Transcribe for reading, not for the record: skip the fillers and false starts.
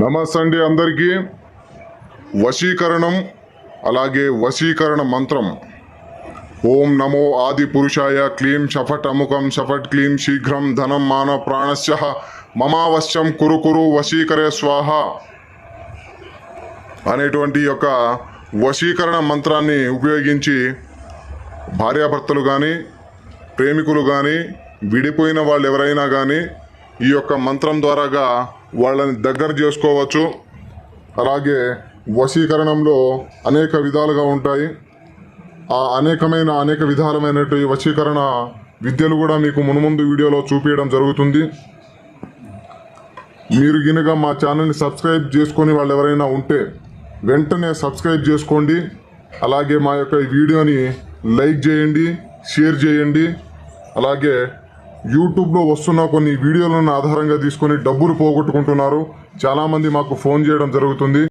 నమస్తే అండి అందరికీ. వశీకరణం అలాగే వశీకరణ మంత్రం. ఓం నమో ఆది పురుషాయ క్లీం షఫట్ అముఖం షఫట్ క్లీం శీఘ్రం ధనం మాన ప్రాణస్య మమావశ్యం కురు కురు వశీకరే స్వాహ అనేటువంటి యొక్క వశీకరణ మంత్రాన్ని ఉపయోగించి భార్యాభర్తలు కానీ ప్రేమికులు కానీ విడిపోయిన వాళ్ళు ఎవరైనా కానీ ఈ యొక్క మంత్రం ద్వారాగా వాళ్ళని దగ్గర చేసుకోవచ్చు. అలాగే వశీకరణంలో అనేక విధాలుగా ఉంటాయి. ఆ అనేక విధాలమైనటువంటి వశీకరణ విద్యలు కూడా మీకు మునుముందు వీడియోలో చూపించడం జరుగుతుంది. మీరు గినక మా ఛానల్ని సబ్స్క్రైబ్ చేసుకొని వాళ్ళు ఎవరైనా ఉంటే వెంటనే సబ్స్క్రైబ్ చేసుకోండి. అలాగే మా యొక్క ఈ వీడియోని లైక్ చేయండి, షేర్ చేయండి. అలాగే యూట్యూబ్లో వస్తున్న కొన్ని వీడియోలను ఆధారంగా తీసుకొని డబ్బులు పోగొట్టుకుంటున్నారు. చాలామంది మాకు ఫోన్ చేయడం జరుగుతుంది.